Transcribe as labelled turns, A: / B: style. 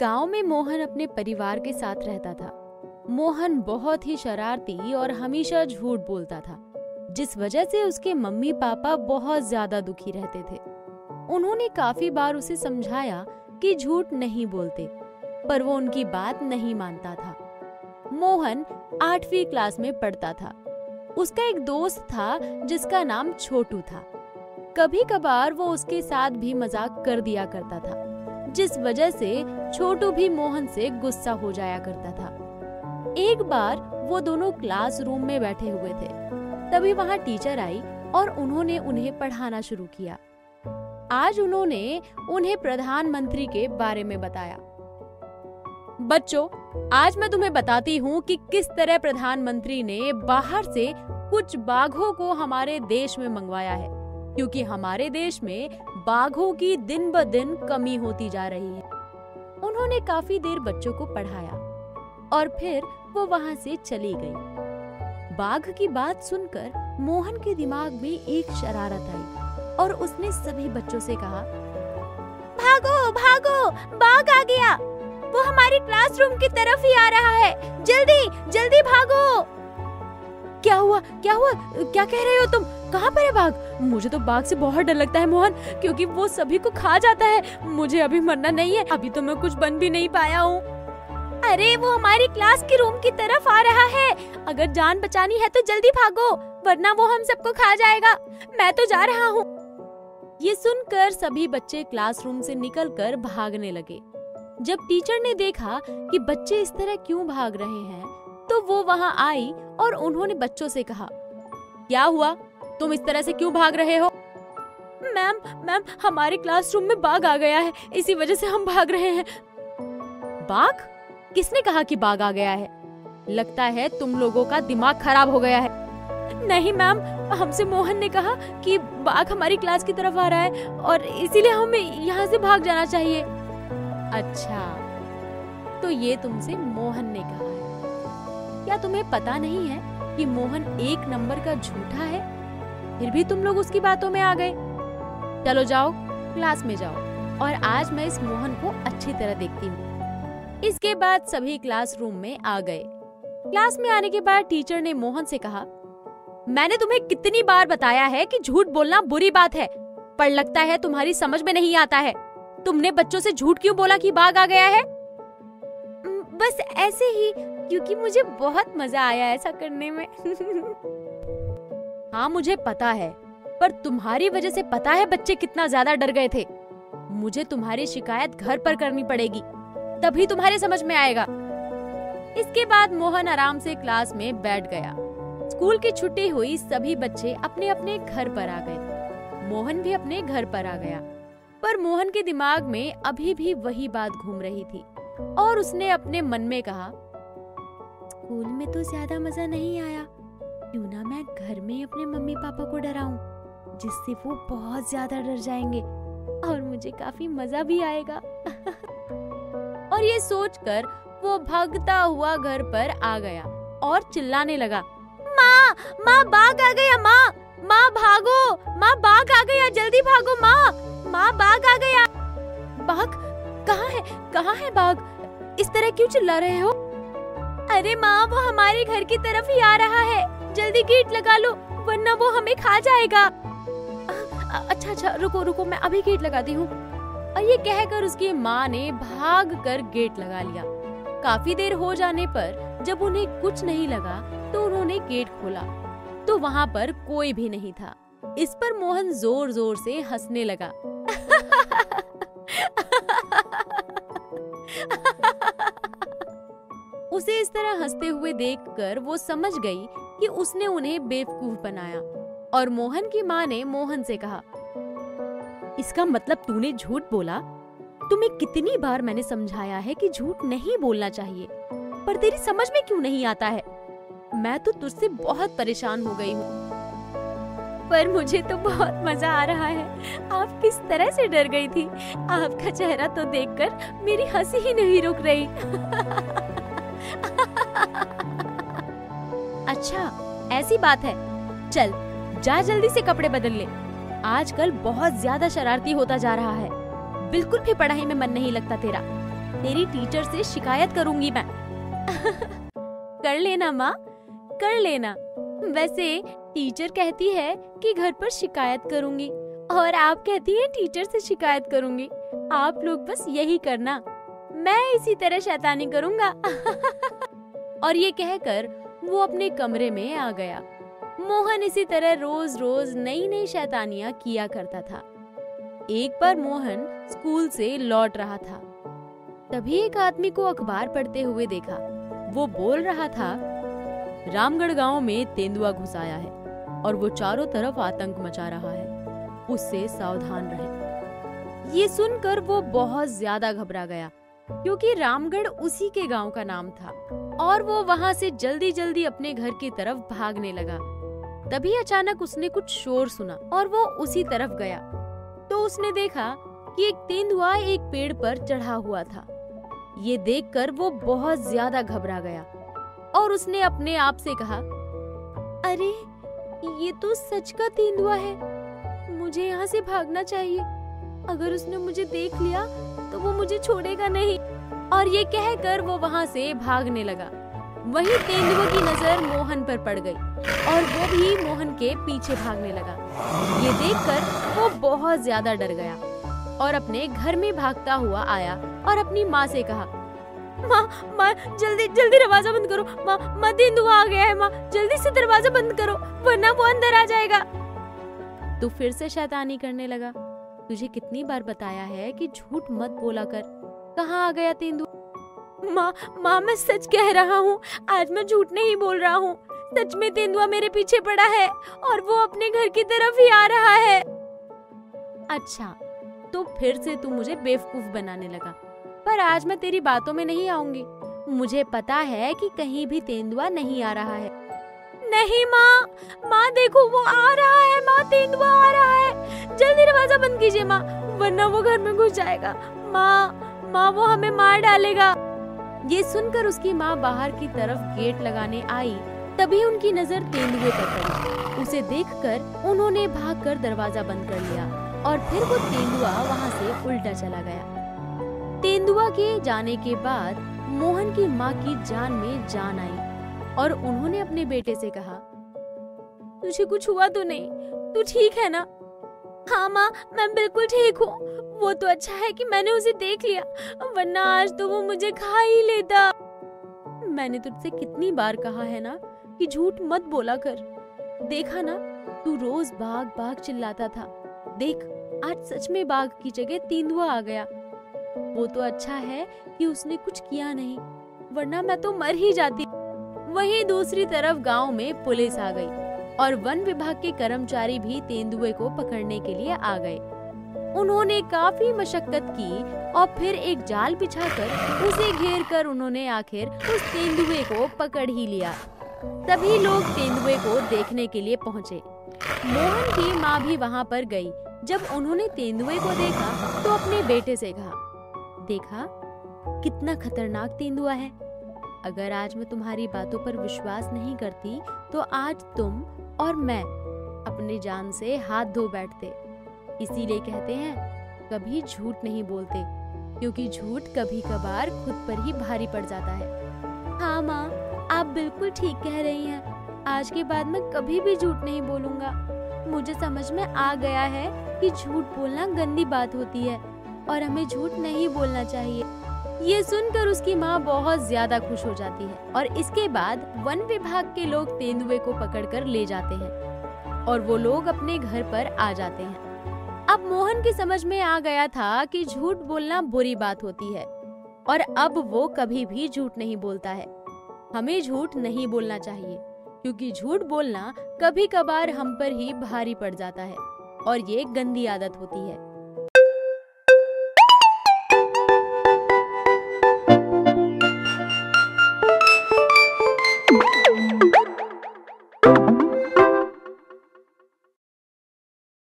A: गांव में मोहन अपने परिवार के साथ रहता था। मोहन बहुत ही शरारती और हमेशा झूठ बोलता था, जिस वजह से उसके मम्मी पापा बहुत ज्यादा दुखी रहते थे। उन्होंने काफी बार उसे समझाया कि झूठ नहीं बोलते, पर वो उनकी बात नहीं मानता था। मोहन 8वीं क्लास में पढ़ता था। उसका एक दोस्त था जिसका नाम छोटू था। कभी कभार वो उसके साथ भी मजाक कर दिया करता था, जिस वजह से छोटू भी मोहन से गुस्सा हो जाया करता था। एक बार वो दोनों क्लासरूम में बैठे हुए थे, तभी वहाँ टीचर आई और उन्होंने उन्हें पढ़ाना शुरू किया। आज उन्होंने उन्हें प्रधानमंत्री के बारे में बताया। बच्चों, आज मैं तुम्हें बताती हूँ कि किस तरह प्रधानमंत्री ने बाहर से कुछ बाघों को हमारे देश में मंगवाया है, क्योंकि हमारे देश में बाघों की दिन ब दिन कमी होती जा रही है। उन्होंने काफी देर बच्चों को पढ़ाया और फिर वो वहाँ से चली गई। बाघ की बात सुनकर मोहन के दिमाग में एक शरारत आई और उसने सभी बच्चों से कहा, भागो भागो, बाघ आ गया, वो हमारी क्लासरूम की तरफ ही आ रहा है, जल्दी जल्दी भागो। क्या हुआ क्या हुआ, क्या कह रहे हो तुम? कहाँ पर है बाघ? मुझे तो बाघ से बहुत डर लगता है मोहन, क्योंकि वो सभी को खा जाता है। मुझे अभी मरना नहीं है, अभी तो मैं कुछ बन भी नहीं पाया हूँ। अरे वो हमारी क्लास की रूम की तरफ आ रहा है, अगर जान बचानी है तो जल्दी भागो, वरना वो हम सबको खा जाएगा। मैं तो जा रहा हूँ। ये सुनकर सभी बच्चे क्लासरूम से निकलकर भागने लगे। जब टीचर ने देखा कि बच्चे इस तरह क्यों भाग रहे हैं, तो वो वहाँ आई और उन्होंने बच्चों से कहा, क्या हुआ, तुम इस तरह से क्यों भाग रहे हो? मैम हमारे क्लासरूम में बाघ आ गया है, इसी वजह से हम भाग रहे हैं। बाघ? किसने कहा कि बाघ आ गया है? लगता है तुम लोगों का दिमाग खराब हो गया है। नहीं मैम, हमसे मोहन ने कहा कि बाघ हमारी क्लास की तरफ आ रहा है और इसीलिए हमें यहाँ से भाग जाना चाहिए। अच्छा, तो ये तुमसे मोहन ने कहा है। क्या तुम्हें पता नहीं है कि मोहन 1 नंबर का झूठा है? फिर भी तुम लोग उसकी बातों में आ गए। चलो जाओ, क्लास में जाओ और आज मैं इस मोहन को अच्छी तरह देखती हूँ। इसके बाद सभी क्लासरूम में आ गए। क्लास में आने के बाद टीचर ने मोहन से कहा, मैंने तुम्हें कितनी बार बताया है कि झूठ बोलना बुरी बात है, पर लगता है तुम्हारी समझ में नहीं आता है। तुमने बच्चों से झूठ क्यों बोला कि बाघ आ गया है? बस ऐसे ही, क्योंकि मुझे बहुत मजा आया ऐसा करने में। हाँ मुझे पता है, पर तुम्हारी वजह से पता है बच्चे कितना ज्यादा डर गए थे। मुझे तुम्हारी शिकायत घर पर करनी पड़ेगी, तभी तुम्हारे समझ में आएगा। इसके बाद मोहन आराम से क्लास में बैठ गया। स्कूल की छुट्टी हुई, सभी बच्चे अपने अपने घर पर आ गए। मोहन भी अपने घर पर आ गया, पर मोहन के दिमाग में अभी भी वही बात घूम रही थी और उसने अपने मन में कहा, स्कूल में तो ज्यादा मजा नहीं आया, क्यों ना मैं घर में अपने मम्मी पापा को डराऊं, जिससे वो बहुत ज्यादा डर जाएंगे और मुझे काफी मजा भी आएगा। और ये सोचकर वो भागता हुआ घर पर आ गया और चिल्लाने लगा, माँ माँ बाघ आ गया, माँ भागो, माँ बाघ आ गया, जल्दी भागो माँ बाघ आ गया। बाघ? कहाँ है बाघ? इस तरह क्यों चिल्ला रहे हो? अरे माँ, वो हमारे घर की तरफ ही आ रहा है, जल्दी गेट लगा लो, वरना वो हमें खा जाएगा। अच्छा रुको, मैं अभी गेट लगाती हूँ। और ये कहकर उसकी माँ ने भागकर गेट लगा लिया। काफी देर हो जाने पर जब उन्हें कुछ नहीं लगा तो उन्होंने गेट खोला, तो वहाँ पर कोई भी नहीं था। इस पर मोहन जोर जोर से हंसने लगा। उसे इस तरह हंसते हुए देखकर वो समझ गई कि उसने उन्हें बेवकूफ बनाया और मोहन की माँ ने मोहन से कहा, इसका मतलब तूने झूठ बोला? तुम्हें कितनी बार मैंने समझाया है कि झूठ नहीं बोलना चाहिए, पर तेरी समझ में क्यों नहीं आता है? मैं तो तुझसे बहुत परेशान हो गई हूँ। पर मुझे तो बहुत मजा आ रहा है। आप किस तरह से डर गई थी? आपका चेहरा तो देखकर मेरी हंसी ही नहीं रुक रही। अच्छा, ऐसी बात है। चल, जा जल्दी से कपड़े बदल ले। आजकल बहुत ज्यादा शरारती होता जा रहा है। बिल्कुल भी पढ़ाई में मन नहीं लगता तेरा। तेरी टीचर से शिकायत करूंगी मैं। कर लेना माँ, कर लेना। वैसे टीचर कहती है कि घर पर शिकायत करूंगी और आप कहती हैं टीचर से शिकायत करूंगी। आप लोग बस यही करना, मैं इसी तरह शैतानी करूंगा। और ये कहकर वो अपने कमरे में आ गया। मोहन इसी तरह रोज रोज नई नई शैतानियां किया करता था। एक बार मोहन स्कूल से लौट रहा था, तभी एक आदमी को अखबार पढ़ते हुए देखा। वो बोल रहा था, रामगढ़ गांव में तेंदुआ घुस आया है और वो चारों तरफ आतंक मचा रहा है, उससे सावधान रहें। ये सुनकर वो बहुत ज्यादा घबरा गया, क्योंकि रामगढ़ उसी के गांव का नाम था और वो वहां से जल्दी जल्दी अपने घर की तरफ भागने लगा। तभी अचानक उसने कुछ शोर सुना और वो उसी तरफ गया तो उसने देखा कि एक तेंदुआ एक पेड़ पर चढ़ा हुआ था। ये देखकर वो बहुत ज्यादा घबरा गया और उसने अपने आप से कहा, अरे ये तो सच का तेंदुआ है, मुझे यहाँ से भागना चाहिए। अगर उसने मुझे देख लिया तो वो मुझे छोड़ेगा नहीं। और ये कहकर वो वहाँ से भागने लगा। वहीं तेंदुए की नजर मोहन पर पड़ गई और वो भी मोहन के पीछे भागने लगा। ये देखकर वो बहुत ज्यादा डर गया और अपने घर में भागता हुआ आया और अपनी माँ से कहा, माँ जल्दी जल्दी दरवाजा बंद करो, माँ तेंदुआ आ गया है, माँ जल्दी से दरवाजा बंद करो वरना वो अंदर आ जाएगा। तू फिर से शैतानी करने लगा। तुझे कितनी बार बताया है कि झूठ मत बोला कर। कहाँ आ गया तेंदुआ? माँ मैं सच कह रहा हूँ, आज मैं झूठ नहीं बोल रहा हूँ। सच में तेंदुआ मेरे पीछे पड़ा है और वो अपने घर की तरफ ही आ रहा है। अच्छा, तो फिर से तू मुझे बेवकूफ बनाने लगा, पर आज मैं तेरी बातों में नहीं आऊंगी। मुझे पता है कि कहीं भी तेंदुआ नहीं आ रहा है। नहीं माँ देखो वो आ रहा है, माँ तेंदुआ आ रहा है, जल्दी दरवाजा बंद कीजिए माँ, वरना वो घर में घुस जाएगा। माँ वो हमें मार डालेगा। ये सुनकर उसकी माँ बाहर की तरफ गेट लगाने आई, तभी उनकी नजर तेंदुए पर पड़ी। उसे देखकर उन्होंने भागकर दरवाजा बंद कर लिया और फिर वो तेंदुआ वहाँ से उल्टा चला गया। तेंदुआ के जाने के बाद मोहन की माँ की जान में जान आई और उन्होंने अपने बेटे से कहा, तुझे कुछ हुआ तो नहीं? तू ठीक है ना? हाँ माँ, मैं बिल्कुल ठीक हूँ। वो तो अच्छा है कि मैंने उसे देख लिया, वरना आज तो वो मुझे खा ही लेता। मैंने तुझसे कितनी बार कहा है ना कि झूठ मत बोला कर। देखा ना, तू रोज बाघ बाघ चिल्लाता था। देख, आज सच में बाघ की जगह तेंदुआ आ गया। वो तो अच्छा है कि उसने कुछ किया नहीं, वरना मैं तो मर ही जाती। वहीं दूसरी तरफ गांव में पुलिस आ गई और वन विभाग के कर्मचारी भी तेंदुए को पकड़ने के लिए आ गए। उन्होंने काफी मशक्कत की और फिर एक जाल बिछाकर उसे घेर कर उन्होंने आखिर उस तेंदुए को पकड़ ही लिया। सभी लोग तेंदुए को देखने के लिए पहुँचे। मोहन की माँ भी वहाँ पर गई। जब उन्होंने तेंदुए को देखा तो अपने बेटे से कहा, देखा कितना खतरनाक तेंदुआ है। अगर आज मैं तुम्हारी बातों पर विश्वास नहीं करती तो आज तुम और मैं अपनी जान से हाथ धो बैठते। इसीलिए कहते हैं कभी झूठ नहीं बोलते, क्योंकि झूठ कभी कभार खुद पर ही भारी पड़ जाता है। हाँ माँ, आप बिल्कुल ठीक कह रही हैं। आज के बाद मैं कभी भी झूठ नहीं बोलूंगा। मुझे समझ में आ गया है कि झूठ बोलना गंदी बात होती है और हमें झूठ नहीं बोलना चाहिए। ये सुनकर उसकी माँ बहुत ज्यादा खुश हो जाती है और इसके बाद वन विभाग के लोग तेंदुए को पकड़कर ले जाते हैं और वो लोग अपने घर पर आ जाते हैं। अब मोहन की समझ में आ गया था कि झूठ बोलना बुरी बात होती है और अब वो कभी भी झूठ नहीं बोलता है। हमें झूठ नहीं बोलना चाहिए, क्योंकि झूठ बोलना कभी कभार हम पर ही भारी पड़ जाता है और ये गंदी आदत होती है।